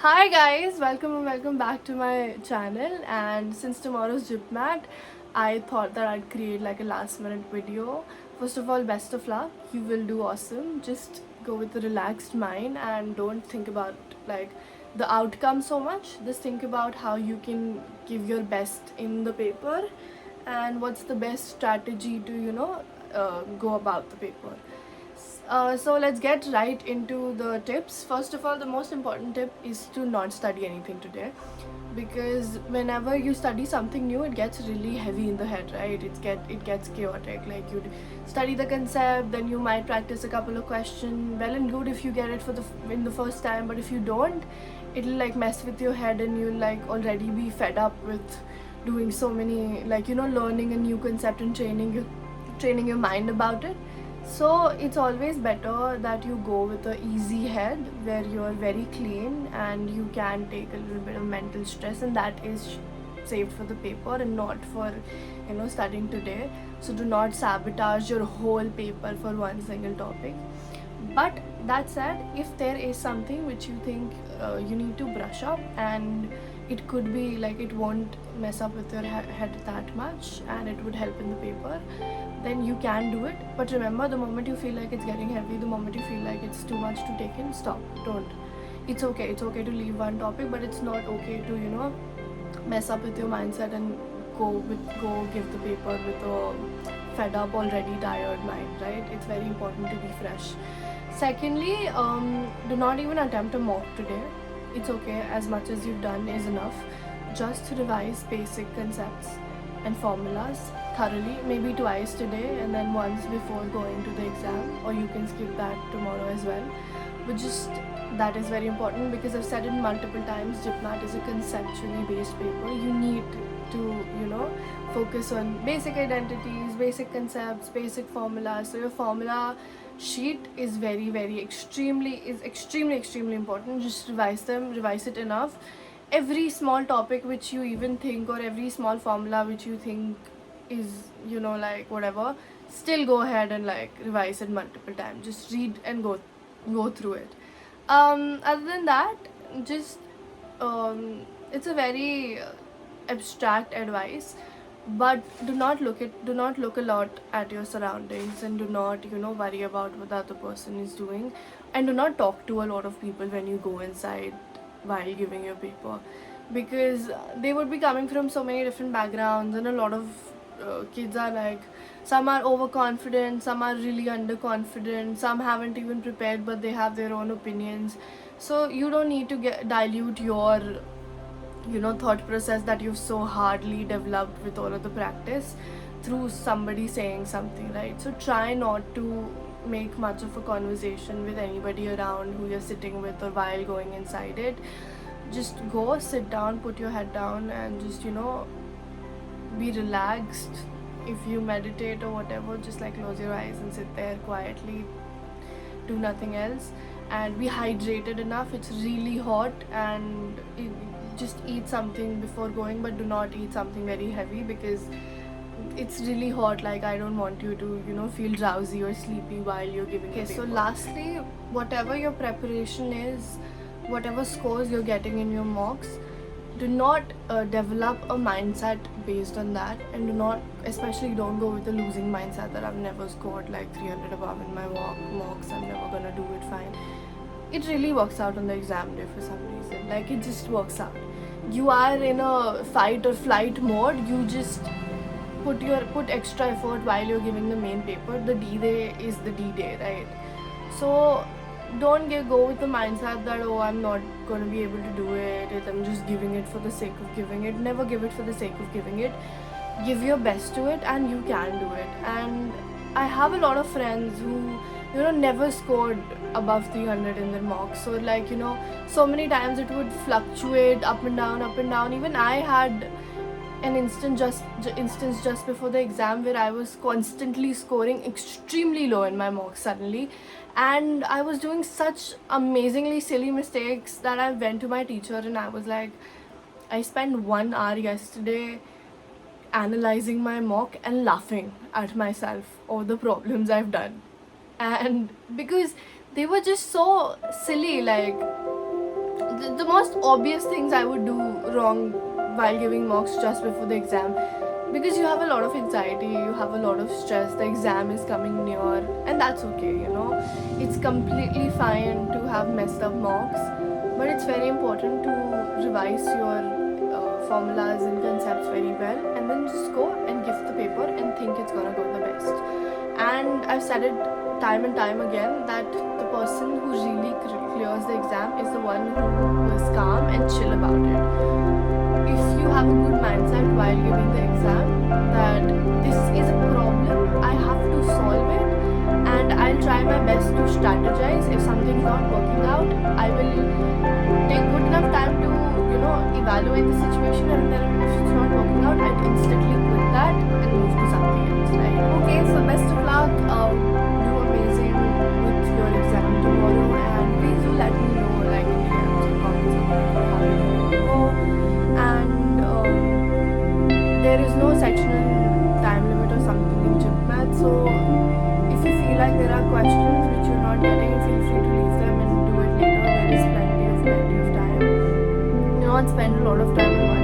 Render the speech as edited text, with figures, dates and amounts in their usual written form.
Hi guys, welcome back to my channel. And since tomorrow's GipMat, I thought that I'd create like a last minute video. First of all, best of luck. You will do awesome. Just go with a relaxed mind and don't think about like the outcome so much. Just think about how you can give your best in the paper and what's the best strategy to go about the paper. So let's get right into the tips. First of all, the most important tip is to not study anything today, because whenever you study something new, it gets really heavy in the head, right? It gets chaotic. Like you study the concept, then you might practice a couple of questions. Well and good if you get it in the first time, but if you don't, it'll like mess with your head, and you'll like already be fed up with doing so many learning a new concept and training your mind about it. So it's always better that you go with a easy head where you're very clean and you can take a little bit of mental stress, and that is saved for the paper and not for studying today. So do not sabotage your whole paper for one single topic. But that said, if there is something which you think you need to brush up, and it could be like it won't mess up with your head that much and it would help in the paper, then you can do it. But remember, the moment you feel like it's getting heavy, the moment you feel like it's too much to take in, stop. Don't. It's okay to leave one topic, but it's not okay to mess up with your mindset and go give the paper with a fed up, already tired mind, right? It's very important to be fresh. Secondly, do not even attempt a mock today. It's okay, as much as you've done is enough. Just revise basic concepts and formulas thoroughly, maybe twice today and then once before going to the exam, or you can skip that tomorrow as well. But just that is very important, because I've said it multiple times, GipMat is a conceptually based paper. You need to focus on basic identities, basic concepts, basic formulas. So your formula sheet is extremely important. Just revise it enough. Every small topic which you even think, or every small formula which you think is like whatever, still go ahead and like revise it multiple times. Just read and go through it. Other than that, just it's a very abstract advice, but do not look a lot at your surroundings, and do not worry about what the other person is doing, and do not talk to a lot of people when you go inside while giving your paper, because they would be coming from so many different backgrounds, and a lot of kids are like, some are overconfident, some are really underconfident, some haven't even prepared but they have their own opinions. So you don't need to dilute your thought process that you've so hardly developed with all of the practice through somebody saying something, right? So try not to make much of a conversation with anybody around who you're sitting with or while going inside it. Just go sit down, put your head down, and just be relaxed. If you meditate or whatever, just like close your eyes and sit there quietly, do nothing else, and be hydrated enough. It's really hot, and just eat something before going, but do not eat something very heavy, because it's really hot. Like, I don't want you to feel drowsy or sleepy while you're giving. Okay, so lastly, whatever your preparation is, whatever scores you're getting in your mocks, do not develop a mindset based on that, and especially don't go with a losing mindset that I've never scored like 300 above in my mocks, I'm never gonna do it fine. It really works out on the exam day for some reason. Like, it just works out. You are in a fight or flight mode, you just put extra effort while you're giving the main paper. The D-Day is the D-Day, right? So don't go with the mindset that, oh, I'm not going to be able to do it, I'm just giving it for the sake of giving it. Never give it for the sake of giving it. Give your best to it, and you can do it. And I have a lot of friends who never scored above 300 in their mocks. So like so many times it would fluctuate up and down, up and down. Even I had an instance just before the exam where I was constantly scoring extremely low in my mocks suddenly, and I was doing such amazingly silly mistakes that I went to my teacher and I was like, I spent 1 hour yesterday analyzing my mock and laughing at myself over the problems I've done. And because they were just so silly, like the most obvious things I would do wrong while giving mocks just before the exam, because you have a lot of anxiety, you have a lot of stress, the exam is coming near, and that's okay, you know. It's completely fine to have messed up mocks, but it's very important to revise your formulas and concepts very well, and then just go and give the paper and think it's gonna go the best. And I've said it time and time again that the person who really clears the exam is the one who is calm and chill about it. If you have a good mindset while giving the exam that this is a problem, I have to solve it, and I'll try my best to strategize. If something's not working out, I will take good enough time to, evaluate the situation, and then if it's not working out, I'll instantly quit that and move to something else, right? Okay, so best of luck. Do amazing with your exam tomorrow, and please do let me know, like, in DMs or comments or whatever, how it will go. And there is no sectional time limit or something in Chip Math, so if you feel like there are questions which you're not getting, feel free to leave them and do it later. There is plenty of time. Do not spend a lot of time on